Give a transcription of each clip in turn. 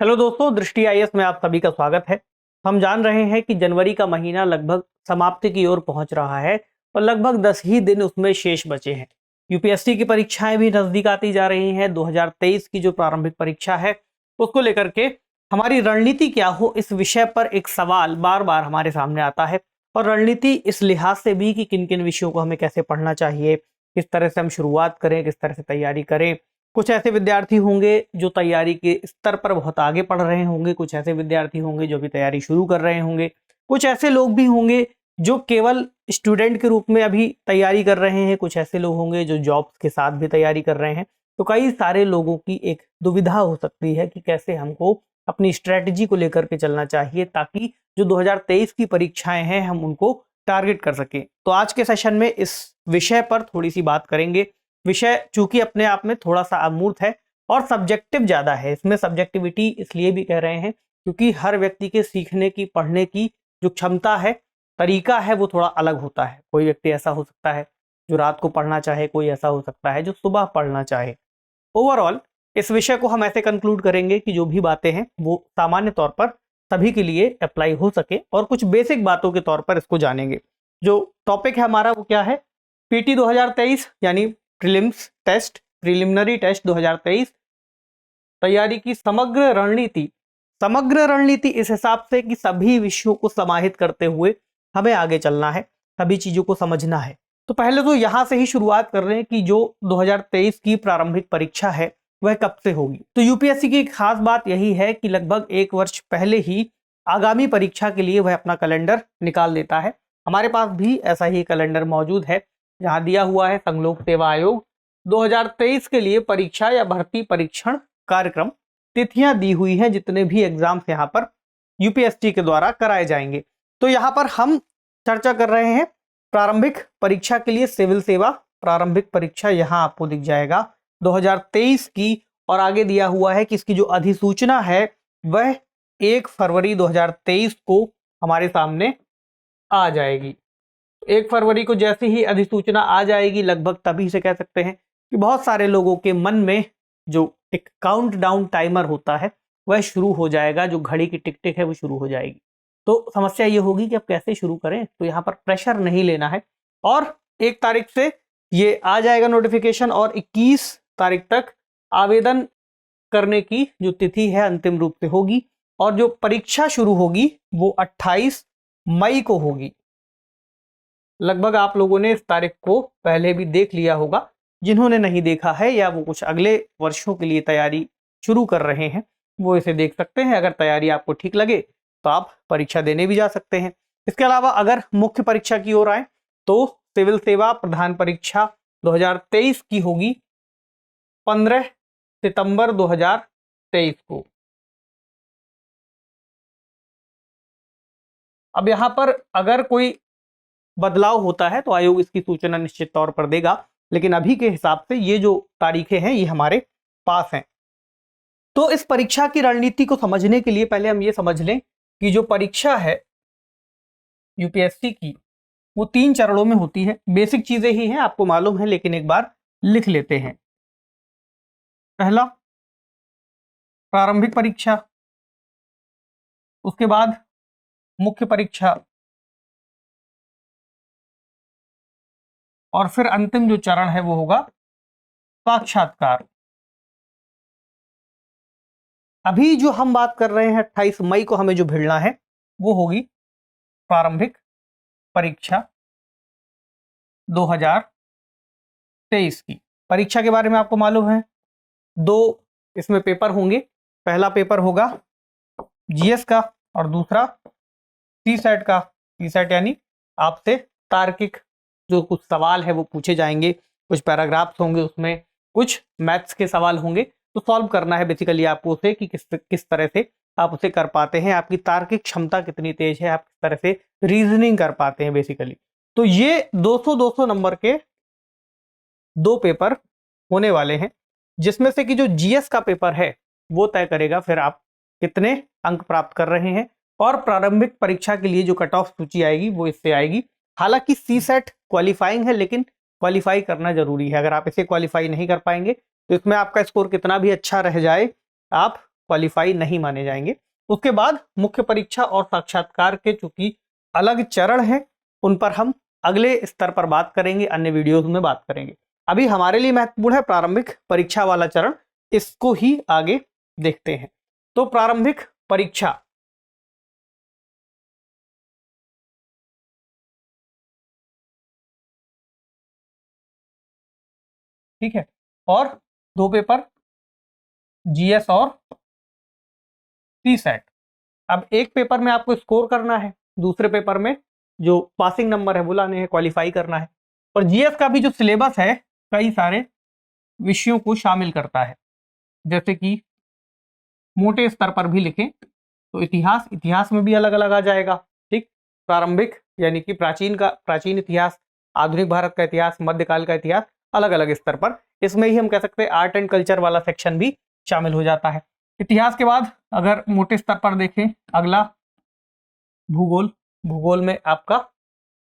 Hello दोस्तों, दृष्टि IAS में आप सभी का स्वागत है। हम जान रहे हैं कि जनवरी का महीना लगभग समाप्ति की ओर पहुंच रहा है और लगभग 10 ही दिन उसमें शेष बचे हैं। यूपीएससी की परीक्षाएं भी नजदीक आती जा रही हैं। 2023 की जो प्रारंभिक परीक्षा है उसको लेकर के हमारी रणनीति क्या हो, इस विषय पर एक सवाल बार बार हमारे सामने आता है। और रणनीति इस लिहाज से भी कि किन किन विषयों को हमें कैसे पढ़ना चाहिए, किस तरह से हम शुरुआत करें, किस तरह से तैयारी करें। कुछ ऐसे विद्यार्थी होंगे जो तैयारी के स्तर पर बहुत आगे पढ़ रहे होंगे, कुछ ऐसे विद्यार्थी होंगे जो भी तैयारी शुरू कर रहे होंगे, कुछ ऐसे लोग भी होंगे जो केवल स्टूडेंट के रूप में अभी तैयारी कर रहे हैं, कुछ ऐसे लोग होंगे जो जॉब्स के साथ भी तैयारी कर रहे हैं। तो कई सारे लोगों की एक दुविधा हो सकती है कि कैसे हमको अपनी स्ट्रेटजी को लेकर के चलना चाहिए ताकि जो 2023 की परीक्षाएं हैं हम उनको टारगेट कर सकें। तो आज के सेशन में इस विषय पर थोड़ी सी बात करेंगे। विषय चूंकि अपने आप में थोड़ा सा अमूर्त है और सब्जेक्टिव ज्यादा है। इसमें सब्जेक्टिविटी इसलिए भी कह रहे हैं क्योंकि हर व्यक्ति के सीखने की, पढ़ने की जो क्षमता है, तरीका है, वो थोड़ा अलग होता है। कोई व्यक्ति ऐसा हो सकता है जो रात को पढ़ना चाहे, कोई ऐसा हो सकता है जो सुबह पढ़ना चाहे। ओवरऑल इस विषय को हम ऐसे कंक्लूड करेंगे कि जो भी बातें हैं वो सामान्य तौर पर सभी के लिए अप्लाई हो सके और कुछ बेसिक बातों के तौर पर इसको जानेंगे। जो टॉपिक है हमारा वो क्या है? पीटी 2023 यानी प्रीलिम्स टेस्ट, प्रीलिमिनरी टेस्ट 2023 तैयारी की समग्र रणनीति। समग्र रणनीति इस हिसाब से कि सभी विषयों को समाहित करते हुए हमें आगे चलना है, सभी चीजों को समझना है। तो पहले तो यहां से ही शुरुआत कर रहे हैं कि जो 2023 की प्रारंभिक परीक्षा है वह कब से होगी। तो यूपीएससी की एक खास बात यही है कि लगभग 1 वर्ष पहले ही आगामी परीक्षा के लिए वह अपना कैलेंडर निकाल देता है। हमारे पास भी ऐसा ही कैलेंडर मौजूद है जहां दिया हुआ है संघ सेवा आयोग 2023 के लिए परीक्षा या भर्ती परीक्षण कार्यक्रम, तिथियां दी हुई हैं जितने भी एग्जाम्स यहाँ पर यूपीएससी के द्वारा कराए जाएंगे। तो यहाँ पर हम चर्चा कर रहे हैं प्रारंभिक परीक्षा के लिए सिविल सेवा प्रारंभिक परीक्षा, यहाँ आपको दिख जाएगा 2023 की, और आगे दिया हुआ है कि इसकी जो अधिसूचना है वह 1 फरवरी 2023 को हमारे सामने आ जाएगी। 1 फरवरी को जैसे ही अधिसूचना आ जाएगी, लगभग तभी से कह सकते हैं कि बहुत सारे लोगों के मन में जो एक काउंटडाउन टाइमर होता है वह शुरू हो जाएगा, जो घड़ी की टिक टिक है वो शुरू हो जाएगी। तो समस्या ये होगी कि अब कैसे शुरू करें। तो यहाँ पर प्रेशर नहीं लेना है और 1 तारीख से ये आ जाएगा नोटिफिकेशन और 21 तारीख तक आवेदन करने की जो तिथि है अंतिम रूप से होगी और जो परीक्षा शुरू होगी वो 28 मई को होगी। लगभग आप लोगों ने इस तारीख को पहले भी देख लिया होगा। जिन्होंने नहीं देखा है या वो कुछ अगले वर्षों के लिए तैयारी शुरू कर रहे हैं वो इसे देख सकते हैं। अगर तैयारी आपको ठीक लगे तो आप परीक्षा देने भी जा सकते हैं। इसके अलावा अगर मुख्य परीक्षा की ओर आए तो सिविल सेवा प्रधान परीक्षा 2023 की होगी 15 सितंबर 2023 को। अब यहाँ पर अगर कोई बदलाव होता है तो आयोग इसकी सूचना निश्चित तौर पर देगा, लेकिन अभी के हिसाब से ये जो तारीखें हैं ये हमारे पास हैं। तो इस परीक्षा की रणनीति को समझने के लिए पहले हम ये समझ लें कि जो परीक्षा है यूपीएससी की वो 3 चरणों में होती है। बेसिक चीजें ही हैं, आपको मालूम है, लेकिन एक बार लिख लेते हैं। पहला प्रारंभिक परीक्षा, उसके बाद मुख्य परीक्षा और फिर अंतिम जो चरण है वो होगा साक्षात्कार। अभी जो हम बात कर रहे हैं 28 मई को हमें जो भिड़ना है वो होगी प्रारंभिक परीक्षा 2023 की। परीक्षा के बारे में आपको मालूम है 2 इसमें पेपर होंगे। पहला पेपर होगा जीएस का और दूसरा सीसेट का। सीसेट यानी आपसे तार्किक जो कुछ सवाल है वो पूछे जाएंगे, कुछ पैराग्राफ्स होंगे, उसमें कुछ मैथ्स के सवाल होंगे, तो सॉल्व करना है बेसिकली आपको उसे कि किस तरह से आप उसे कर पाते हैं, आपकी तार्किक क्षमता कितनी तेज है, आप किस तरह से रीजनिंग कर पाते हैं बेसिकली। तो ये 200-200 नंबर के 2 पेपर होने वाले हैं, जिसमें से कि जो जीएस का पेपर है वो तय करेगा फिर आप कितने अंक प्राप्त कर रहे हैं। और प्रारंभिक परीक्षा के लिए जो कट ऑफ सूची आएगी वो इससे आएगी। हालांकि सीसेट क्वालिफाइंग है, लेकिन क्वालिफाई करना जरूरी है। अगर आप इसे क्वालिफाई नहीं कर पाएंगे तो इसमें आपका स्कोर कितना भी अच्छा रह जाए, आप क्वालिफाई नहीं माने जाएंगे। उसके बाद मुख्य परीक्षा और साक्षात्कार के चूंकि अलग चरण हैं, उन पर हम अगले स्तर पर बात करेंगे, अन्य वीडियोस में बात करेंगे। अभी हमारे लिए महत्वपूर्ण है प्रारंभिक परीक्षा वाला चरण, इसको ही आगे देखते हैं। तो प्रारंभिक परीक्षा, ठीक है, और 2 पेपर जीएस और सीसेट। अब एक पेपर में आपको स्कोर करना है, दूसरे पेपर में जो पासिंग नंबर है वो लाने हैं, क्वालिफाई करना है। और जीएस का भी जो सिलेबस है कई सारे विषयों को शामिल करता है, जैसे कि मोटे स्तर पर भी लिखें तो इतिहास में भी अलग अलग आ जाएगा। ठीक, प्रारंभिक यानी कि प्राचीन इतिहास, आधुनिक भारत का इतिहास, मध्यकाल का इतिहास, अलग अलग स्तर पर। इसमें ही हम कह सकते हैं आर्ट एंड कल्चर वाला सेक्शन भी शामिल हो जाता है। इतिहास के बाद अगर मोटे स्तर पर देखें, अगला भूगोल में आपका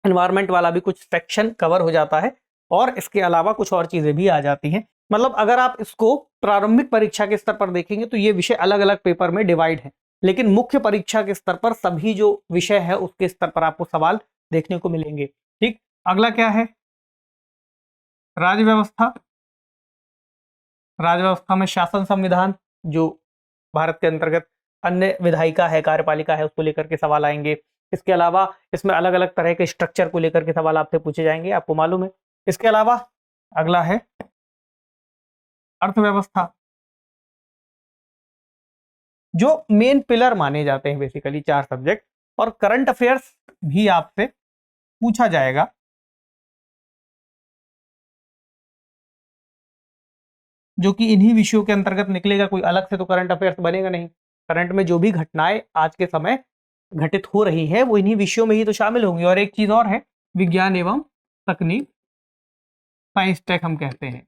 एनवायरमेंट वाला भी कुछ सेक्शन कवर हो जाता है, और इसके अलावा कुछ और चीजें भी आ जाती हैं। मतलब अगर आप इसको प्रारंभिक परीक्षा के स्तर पर देखेंगे तो ये विषय अलग अलग पेपर में डिवाइड है, लेकिन मुख्य परीक्षा के स्तर पर सभी जो विषय है उसके स्तर पर आपको सवाल देखने को मिलेंगे। ठीक, अगला क्या है, राज्य व्यवस्था। राज्य व्यवस्था में शासन संविधान, जो भारत के अंतर्गत अन्य विधायिका है, कार्यपालिका है, उसको लेकर के सवाल आएंगे। इसके अलावा इसमें अलग अलग तरह के स्ट्रक्चर को लेकर के सवाल आपसे पूछे जाएंगे, आपको मालूम है। इसके अलावा अगला है अर्थव्यवस्था, जो मेन पिलर माने जाते हैं बेसिकली 4 सब्जेक्ट। और करंट अफेयर्स भी आपसे पूछा जाएगा, जो कि इन्हीं विषयों के अंतर्गत निकलेगा, कोई अलग से तो करंट अफेयर्स बनेगा नहीं। करंट में जो भी घटनाएं आज के समय घटित हो रही है वो इन्हीं विषयों में ही तो शामिल होंगी। और एक चीज और है, विज्ञान एवं तकनीक, साइंस टेक हम कहते हैं।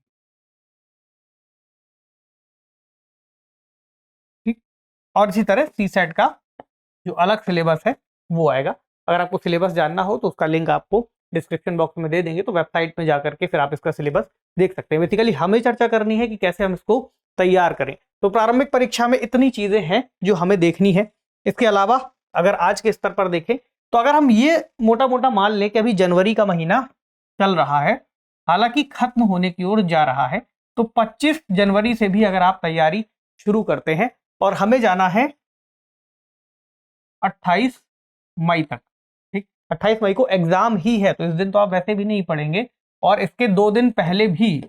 ठीक, और इसी तरह सीसेट का जो अलग सिलेबस है वो आएगा। अगर आपको सिलेबस जानना हो तो उसका लिंक आपको डिस्क्रिप्शन बॉक्स में दे देंगे, तो वेबसाइट में जाकर के फिर आप इसका सिलेबस देख सकते हैं। बेसिकली हमें चर्चा करनी है कि कैसे हम इसको तैयार करें। तो प्रारंभिक परीक्षा में इतनी चीजें हैं जो हमें देखनी है। इसके अलावा अगर आज के स्तर पर देखें तो अगर हम ये मोटा मोटा मान लें कि अभी जनवरी का महीना चल रहा है, हालांकि खत्म होने की ओर जा रहा है, तो 25 जनवरी से भी अगर आप तैयारी शुरू करते हैं, और हमें जाना है 28 मई तक। ठीक, 28 मई को एग्जाम ही है, तो इस दिन तो आप वैसे भी नहीं पढ़ेंगे, और इसके 2 दिन पहले भी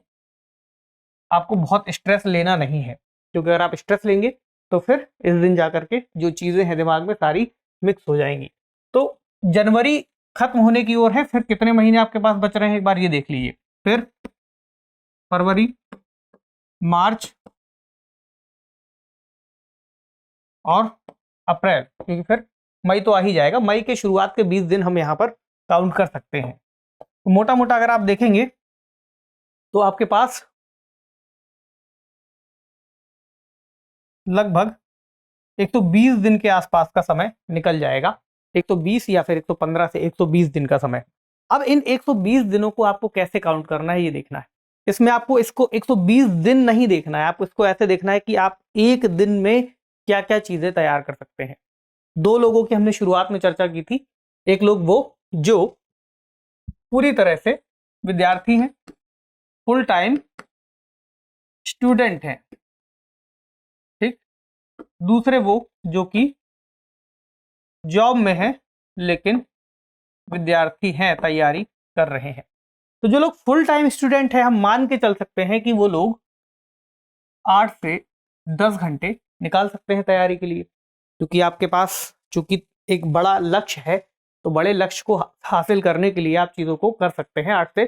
आपको बहुत स्ट्रेस लेना नहीं है, क्योंकि अगर आप स्ट्रेस लेंगे तो फिर इस दिन जाकर के जो चीजें हैं दिमाग में सारी मिक्स हो जाएंगी। तो जनवरी खत्म होने की ओर है, फिर कितने महीने आपके पास बच रहे हैं एक बार ये देख लीजिए। फिर फरवरी, मार्च और अप्रैल, क्योंकि फिर मई तो आ ही जाएगा। मई के शुरुआत के 20 दिन हम यहाँ पर काउंट कर सकते हैं। तो मोटा मोटा अगर आप देखेंगे तो आपके पास लगभग 120 दिन के आसपास का समय निकल जाएगा। 120 या फिर 115 से 120 दिन का समय। अब इन 120 दिनों को आपको कैसे काउंट करना है ये देखना है। इसमें आपको इसको 120 दिन नहीं देखना है, आपको इसको ऐसे देखना है कि आप एक दिन में क्या क्या चीजें तैयार कर सकते हैं। 2 लोगों की हमने शुरुआत में चर्चा की थी। एक लोग वो जो पूरी तरह से विद्यार्थी हैं, फुल टाइम स्टूडेंट हैं। ठीक, दूसरे वो जो कि जॉब में हैं लेकिन विद्यार्थी हैं, तैयारी कर रहे हैं। तो जो लोग फुल टाइम स्टूडेंट हैं, हम मान के चल सकते हैं कि वो लोग 8 से 10 घंटे निकाल सकते हैं तैयारी के लिए, क्योंकि आपके पास चूंकि एक बड़ा लक्ष्य है, तो बड़े लक्ष्य को हासिल करने के लिए आप चीजों को कर सकते हैं 8 से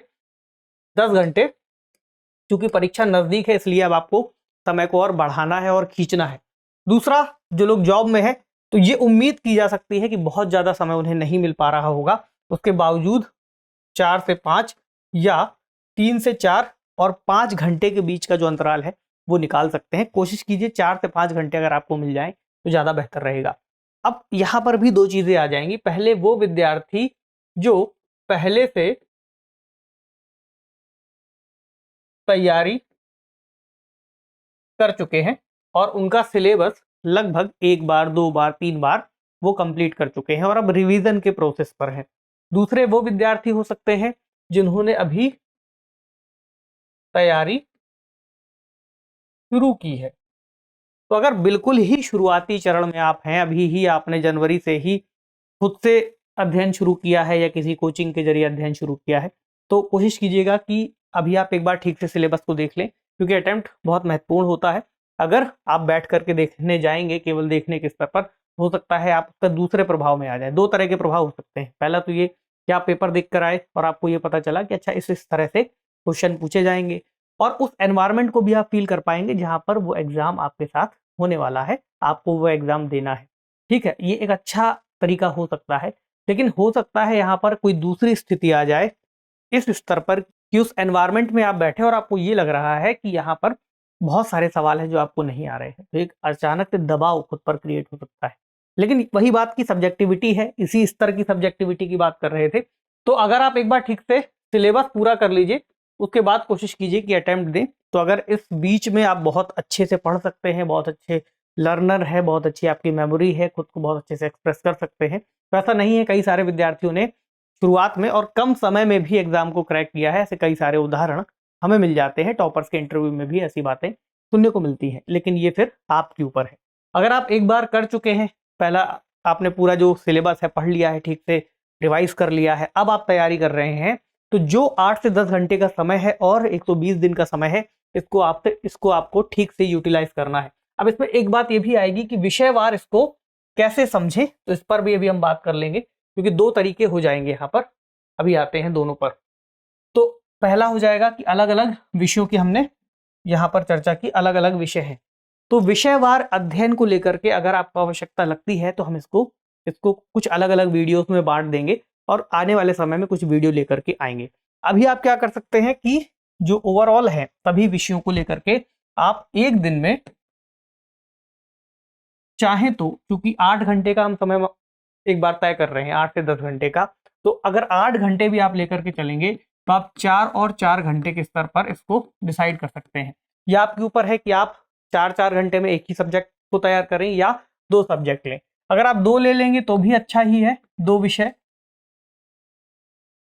10 घंटे। क्योंकि परीक्षा नजदीक है इसलिए अब आपको समय को और बढ़ाना है और खींचना है। दूसरा, जो लोग जॉब में है तो ये उम्मीद की जा सकती है कि बहुत ज्यादा समय उन्हें नहीं मिल पा रहा होगा, उसके बावजूद 4 से 5 या 3 से 4 और 5 घंटे के बीच का जो अंतराल है वो निकाल सकते हैं। कोशिश कीजिए 4 से 5 घंटे अगर आपको मिल जाए तो ज्यादा बेहतर रहेगा। अब यहां पर भी 2 चीजें आ जाएंगी। पहले वो विद्यार्थी जो पहले से तैयारी कर चुके हैं, और उनका सिलेबस लगभग 1 बार 2 बार 3 बार वो कंप्लीट कर चुके हैं और अब रिवीजन के प्रोसेस पर हैं। दूसरे वो विद्यार्थी हो सकते हैं जिन्होंने अभी तैयारी शुरू की है। तो अगर बिल्कुल ही शुरुआती चरण में आप हैं, अभी ही आपने जनवरी से ही खुद से अध्ययन शुरू किया है या किसी कोचिंग के जरिए अध्ययन शुरू किया है, तो कोशिश कीजिएगा कि अभी आप एक बार ठीक से सिलेबस को देख लें, क्योंकि अटेम्प्ट बहुत महत्वपूर्ण होता है। अगर आप बैठ करके देखने जाएंगे केवल देखने के स्तर पर, हो सकता है आप उसका दूसरे प्रभाव में आ जाए। 2 तरह के प्रभाव हो सकते हैं। पहला तो ये कि आप पेपर देख कर आए और आपको ये पता चला कि अच्छा इस तरह से क्वेश्चन पूछे जाएंगे, और उस एनवायरनमेंट को भी आप फील कर पाएंगे जहां पर वो एग्जाम आपके साथ होने वाला है, आपको वो एग्जाम देना है। ठीक है, ये एक अच्छा तरीका हो सकता है। लेकिन हो सकता है यहाँ पर कोई दूसरी स्थिति आ जाए इस स्तर पर कि उस एनवायरनमेंट में आप बैठे और आपको ये लग रहा है कि यहाँ पर बहुत सारे सवाल हैं जो आपको नहीं आ रहे हैं, तो एक अचानक से दबाव खुद पर क्रिएट हो सकता है। लेकिन वही बात की सब्जेक्टिविटी है, इसी स्तर की सब्जेक्टिविटी की बात कर रहे थे। तो अगर आप एक बार ठीक से सिलेबस पूरा कर लीजिए, उसके बाद कोशिश कीजिए कि अटेम्प्ट दें। तो अगर इस बीच में आप बहुत अच्छे से पढ़ सकते हैं, बहुत अच्छे लर्नर है, बहुत अच्छी आपकी मेमोरी है, खुद को बहुत अच्छे से एक्सप्रेस कर सकते हैं, तो ऐसा नहीं है, कई सारे विद्यार्थियों ने शुरुआत में और कम समय में भी एग्जाम को क्रैक किया है। ऐसे कई सारे उदाहरण हमें मिल जाते हैं, टॉपर्स के इंटरव्यू में भी ऐसी बातें सुनने को मिलती हैं। लेकिन ये फिर आपके ऊपर है। अगर आप एक बार कर चुके हैं, पहला आपने पूरा जो सिलेबस है पढ़ लिया है, ठीक से रिवाइज कर लिया है, अब आप तैयारी कर रहे हैं, तो जो 8 से 10 घंटे का समय है और 120 दिन का समय है, इसको आपको ठीक से यूटिलाइज करना है। अब इसमें एक बात ये भी आएगी कि विषयवार इसको कैसे समझें, तो इस पर भी अभी हम बात कर लेंगे, क्योंकि 2 तरीके हो जाएंगे यहाँ पर। अभी आते हैं दोनों पर। तो पहला हो जाएगा कि अलग अलग विषयों की हमने यहाँ पर चर्चा की, अलग अलग विषय हैं, तो विषयवार अध्ययन को लेकर के अगर आपको आवश्यकता लगती है तो हम इसको कुछ अलग अलग वीडियोस में बांट देंगे और आने वाले समय में कुछ वीडियो लेकर के आएंगे। अभी आप क्या कर सकते हैं कि जो ओवरऑल है सभी विषयों को लेकर के आप एक दिन में चाहें तो, क्योंकि 8 घंटे का हम समय एक बार तय कर रहे हैं, 8 से 10 घंटे का, तो अगर 8 घंटे भी आप लेकर के चलेंगे तो आप 4 और 4 घंटे के स्तर पर इसको डिसाइड कर सकते हैं। यह आपके ऊपर है कि आप 4-4 घंटे में एक ही सब्जेक्ट को तैयार करें या 2 सब्जेक्ट लें। अगर आप 2 ले लेंगे तो भी अच्छा ही है, 2 विषय,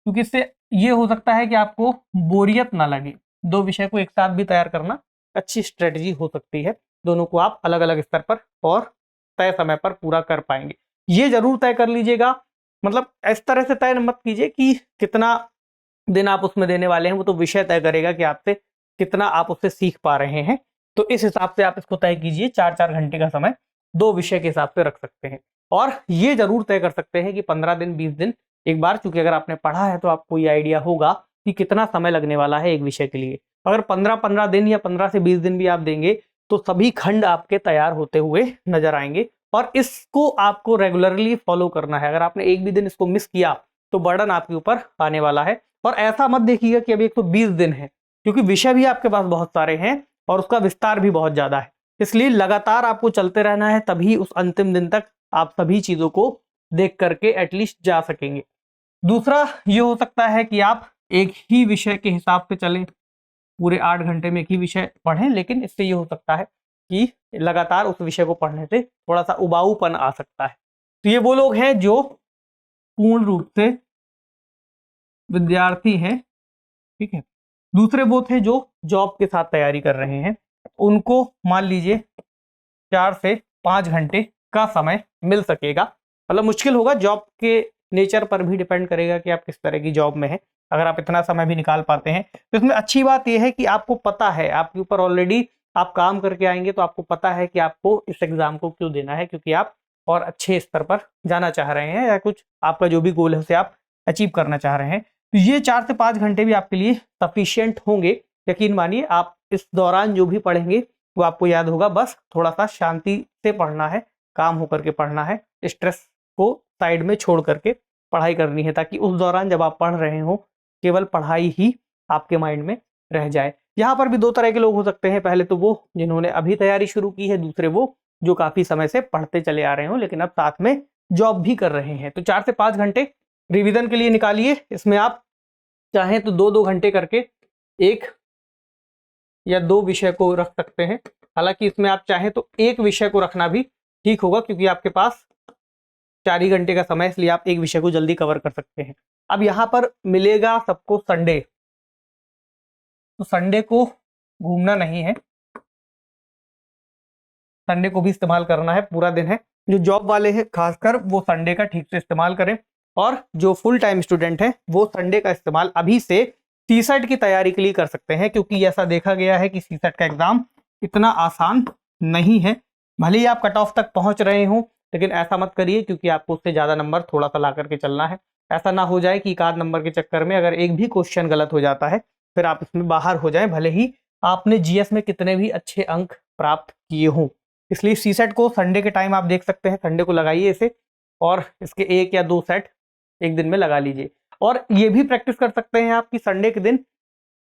क्योंकि इससे ये हो सकता है कि आपको बोरियत ना लगे। 2 विषय को एक साथ भी तैयार करना अच्छी स्ट्रेटजी हो सकती है। दोनों को आप अलग अलग स्तर पर और तय समय पर पूरा कर पाएंगे। ये जरूर तय कर लीजिएगा, मतलब इस तरह से तय मत कीजिए कि कितना दिन आप उसमें देने वाले हैं, वो तो विषय तय करेगा कि आपसे कितना आप उससे सीख पा रहे हैं। तो इस हिसाब से आप इसको तय कीजिए, 4-4 घंटे का समय 2 विषय के हिसाब से रख सकते हैं। और ये जरूर तय कर सकते हैं कि 15 दिन 20 दिन एक बार, चूंकि अगर आपने पढ़ा है तो आपको ये आइडिया होगा कि कितना समय लगने वाला है एक विषय के लिए। अगर 15-15 दिन या 15 से 20 दिन भी आप देंगे तो सभी खंड आपके तैयार होते हुए नजर आएंगे, और इसको आपको रेगुलरली फॉलो करना है। अगर आपने एक भी दिन इसको मिस किया तो बर्डन आपके ऊपर आने वाला है। और ऐसा मत देखिएगा कि अभी 120 दिन है, क्योंकि विषय भी आपके पास बहुत सारे हैं और उसका विस्तार भी बहुत ज्यादा है। इसलिए लगातार आपको चलते रहना है, तभी उस अंतिम दिन तक आप सभी चीजों को देख करके एटलीस्ट जा सकेंगे। दूसरा ये हो सकता है कि आप एक ही विषय के हिसाब से चलें, पूरे 8 घंटे में एक ही विषय पढ़ें, लेकिन इससे ये हो सकता है कि लगातार उस विषय को पढ़ने से थोड़ा सा उबाऊपन आ सकता है। तो ये वो लोग हैं जो पूर्ण रूप से विद्यार्थी हैं, ठीक है। दूसरे वो थे जो जॉब के साथ तैयारी कर रहे हैं, उनको मान लीजिए 4 से 5 घंटे का समय मिल सकेगा। मतलब मुश्किल होगा, जॉब के नेचर पर भी डिपेंड करेगा कि आप किस तरह की जॉब में हैं। अगर आप इतना समय भी निकाल पाते हैं तो इसमें अच्छी बात यह है कि आपको पता है, आपके ऊपर ऑलरेडी आप काम करके आएंगे, तो आपको पता है कि आपको इस एग्जाम को क्यों देना है, क्योंकि आप और अच्छे स्तर पर जाना चाह रहे हैं, या कुछ आपका जो भी गोल है उसे आप अचीव करना चाह रहे हैं। तो ये 4 से 5 घंटे भी आपके लिए सफिशिएंट होंगे। यकीन मानिए, आप इस दौरान जो भी पढ़ेंगे वो आपको याद होगा। बस थोड़ा सा शांति से पढ़ना है, काम होकर के पढ़ना है, स्ट्रेस को साइड में छोड़ करके पढ़ाई करनी है, ताकि उस दौरान जब आप पढ़ रहे हो केवल पढ़ाई ही आपके माइंड में रह जाए। यहाँ पर भी 2 तरह के लोग हो सकते हैं। पहले तो वो जिन्होंने अभी तैयारी शुरू की है, दूसरे वो जो काफी समय से पढ़ते चले आ रहे हो लेकिन अब साथ में जॉब भी कर रहे हैं। तो 4 से 5 घंटे रिवीजन के लिए निकालिए। इसमें आप चाहें तो 2-2 घंटे करके 1 या 2 विषय को रख सकते हैं। हालांकि इसमें आप चाहें तो एक विषय को रखना भी ठीक होगा, क्योंकि आपके पास 4 ही घंटे का समय, इसलिए आप एक विषय को जल्दी कवर कर सकते हैं। अब यहाँ पर मिलेगा सबको संडे, तो संडे को घूमना नहीं है, संडे को भी इस्तेमाल करना है, पूरा दिन है। जो जॉब वाले हैं खासकर वो संडे का ठीक से इस्तेमाल करें, और जो फुल टाइम स्टूडेंट हैं वो संडे का इस्तेमाल अभी से सीसेट की तैयारी के लिए कर सकते हैं, क्योंकि ऐसा देखा गया है कि सीसेट का एग्जाम इतना आसान नहीं है। भले ही आप कट ऑफ तक पहुंच रहे हो, लेकिन ऐसा मत करिए, क्योंकि आपको उससे ज्यादा नंबर थोड़ा सा ला करके चलना है। ऐसा ना हो जाए कि एक आध नंबर के चक्कर में अगर एक भी क्वेश्चन गलत हो जाता है फिर आप इसमें बाहर हो जाए, भले ही आपने जीएस में कितने भी अच्छे अंक प्राप्त किए हों। इसलिए सीसेट को संडे के टाइम आप देख सकते हैं, संडे को लगाइए इसे, और इसके 1 या 2 सेट एक दिन में लगा लीजिए। और ये भी प्रैक्टिस कर सकते हैं आप कि संडे के दिन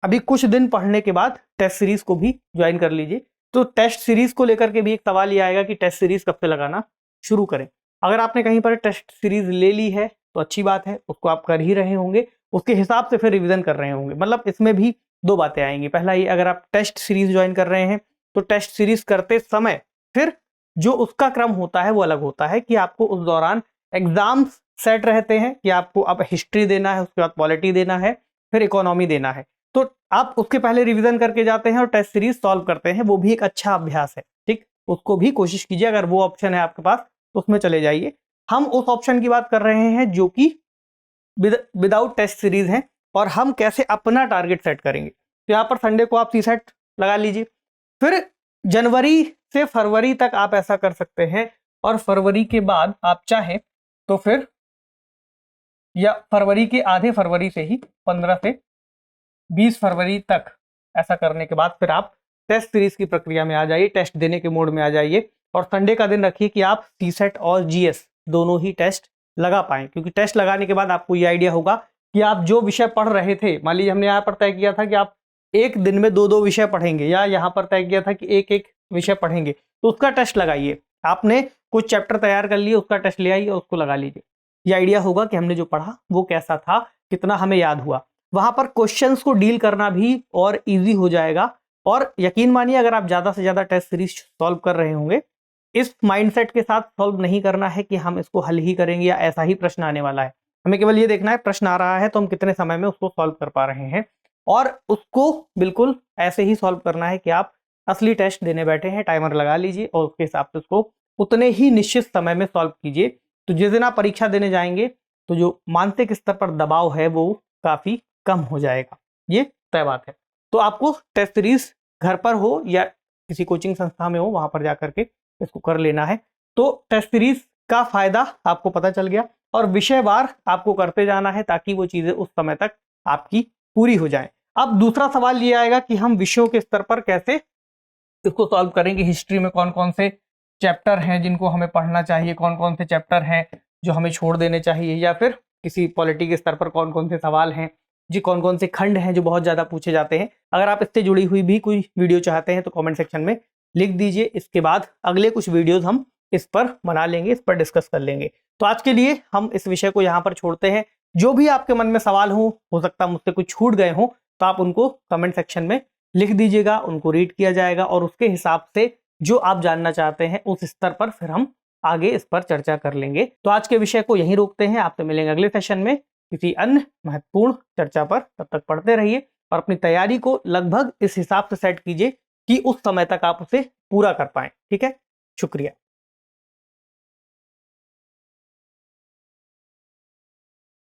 अभी कुछ दिन पढ़ने के बाद टेस्ट सीरीज को भी ज्वाइन कर लीजिए। तो टेस्ट सीरीज को लेकर के भी एक सवाल ये आएगा कि टेस्ट सीरीज कब से लगाना शुरू करें। अगर आपने कहीं पर टेस्ट सीरीज ले ली है तो अच्छी बात है, उसको आप कर ही रहे होंगे, उसके हिसाब से फिर रिवीजन कर रहे होंगे। मतलब इसमें भी 2 बातें आएंगी। पहला ये, अगर आप टेस्ट सीरीज ज्वाइन कर रहे हैं तो टेस्ट सीरीज करते समय फिर जो उसका क्रम होता है वो अलग होता है, कि आपको उस दौरान एग्जाम्स सेट रहते हैं कि आपको अब हिस्ट्री देना है, उसके बाद पॉलिटी देना है, फिर इकोनॉमी देना है। तो आप उसके पहले रिवीजन करके जाते हैं और टेस्ट सीरीज सॉल्व करते हैं, वो भी एक अच्छा अभ्यास है। ठीक, उसको भी कोशिश कीजिए, अगर वो ऑप्शन है आपके पास तो उसमें चले जाइए। हम उस ऑप्शन की बात कर रहे हैं जो कि विदाउट टेस्ट सीरीज है, और हम कैसे अपना टारगेट सेट करेंगे। तो यहाँ पर संडे को आप सी सेट लगा लीजिए, फिर जनवरी से फरवरी तक आप ऐसा कर सकते हैं, और फरवरी के बाद आप चाहें तो फिर, या फरवरी के आधे फरवरी से ही 15 से 20 फरवरी तक ऐसा करने के बाद फिर आप टेस्ट सीरीज की प्रक्रिया में आ जाइए, टेस्ट देने के मोड में आ जाइए। और संडे का दिन रखिए कि आप सीसेट और जीएस दोनों ही टेस्ट लगा पाएं, क्योंकि टेस्ट लगाने के बाद आपको ये आइडिया होगा कि आप जो विषय पढ़ रहे थे, मान लीजिए हमने यहाँ पर तय किया था कि आप एक दिन में 2-2 विषय पढ़ेंगे, या यहाँ पर तय किया था कि एक-एक विषय पढ़ेंगे, तो उसका टेस्ट लगाइए। आपने कुछ चैप्टर तैयार कर लिए, उसका टेस्ट ले आइए और उसको लगा लीजिए। ये आइडिया होगा कि हमने जो पढ़ा वो कैसा था, कितना हमें याद हुआ। वहां पर क्वेश्चंस को डील करना भी और इजी हो जाएगा। और यकीन मानिए, अगर आप ज्यादा से ज्यादा टेस्ट सीरीज सॉल्व कर रहे होंगे, इस माइंडसेट के साथ सॉल्व नहीं करना है कि हम इसको हल ही करेंगे या ऐसा ही प्रश्न आने वाला है। हमें केवल ये देखना है प्रश्न आ रहा है तो हम कितने समय में उसको सॉल्व कर पा रहे हैं, और उसको बिल्कुल ऐसे ही सॉल्व करना है कि आप असली टेस्ट देने बैठे हैं, टाइमर लगा लीजिए और उसके हिसाब से उसको उतने ही निश्चित समय में सॉल्व कीजिए। तो जिस दिन आप परीक्षा देने जाएंगे तो जो मानसिक स्तर पर दबाव है वो काफी कम हो जाएगा, ये तय बात है। तो आपको टेस्ट सीरीज घर पर हो या किसी कोचिंग संस्था में हो, वहां पर जाकर के इसको कर लेना है। तो टेस्ट सीरीज का फायदा आपको पता चल गया, और विषयवार आपको करते जाना है ताकि वो चीजें उस समय तक आपकी पूरी हो जाए। अब दूसरा सवाल ये आएगा कि हम विषयों के स्तर पर कैसे इसको सॉल्व करेंगे। हिस्ट्री में कौन कौन से चैप्टर हैं जिनको हमें पढ़ना चाहिए, कौन कौन से चैप्टर हैं जो हमें छोड़ देने चाहिए, या फिर किसी पॉलिटी के स्तर पर कौन कौन से सवाल हैं जी, कौन कौन से खंड हैं जो बहुत ज्यादा पूछे जाते हैं। अगर आप इससे जुड़ी हुई भी कोई वीडियो चाहते हैं तो कमेंट सेक्शन में लिख दीजिए। इसके बाद अगले कुछ वीडियोस हम इस पर बना लेंगे, इस पर डिस्कस कर लेंगे। तो आज के लिए हम इस विषय को यहाँ पर छोड़ते हैं। जो भी आपके मन में सवाल हो सकता मुझसे कुछ छूट गए हों, तो आप उनको कमेंट सेक्शन में लिख दीजिएगा, उनको रीड किया जाएगा, और उसके हिसाब से जो आप जानना चाहते हैं उस स्तर पर फिर हम आगे इस पर चर्चा कर लेंगे। तो आज के विषय को यहीं रोकते हैं, आपसे मिलेंगे अगले सेशन में किसी अन्य महत्वपूर्ण चर्चा पर। तब तक पढ़ते रहिए और अपनी तैयारी को लगभग इस हिसाब से सेट कीजिए कि उस समय तक आप उसे पूरा कर पाएं। ठीक है, शुक्रिया।